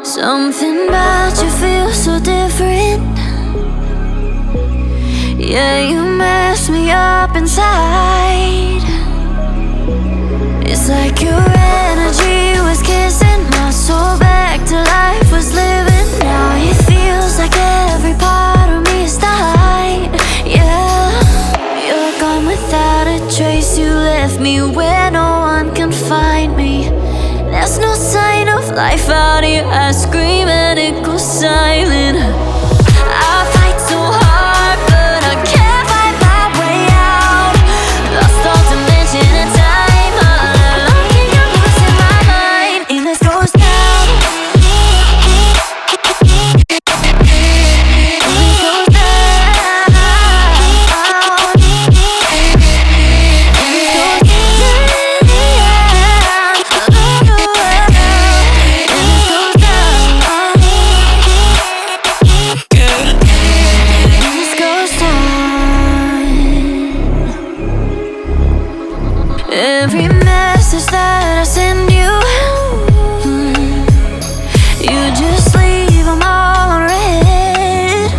Something about you feels so different. Yeah, you mess me up inside. It's like your energy was kissing my soul back to life, was living. Now it feels like every part of me is dying. Yeah, you're gone without a trace. You left me where no one can find me. There's no sign of life out here. I scream and it goes silent. I fight so hard, but I can't find my way out. Lost all dimension and time. All alone, I'm losing my mind. And this goes down. Every message that I send you, you just leave them all on red.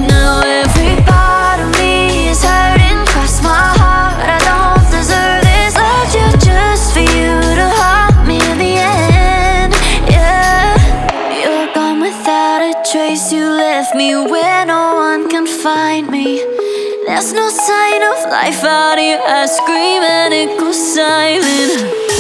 Now every part of me is hurting. Cross my heart, I don't deserve this. Loved you just for you to haunt me in the end. Yeah, you're gone without a trace. You left me where no one can find me. There's no sign of life out here. I scream and it goes silent.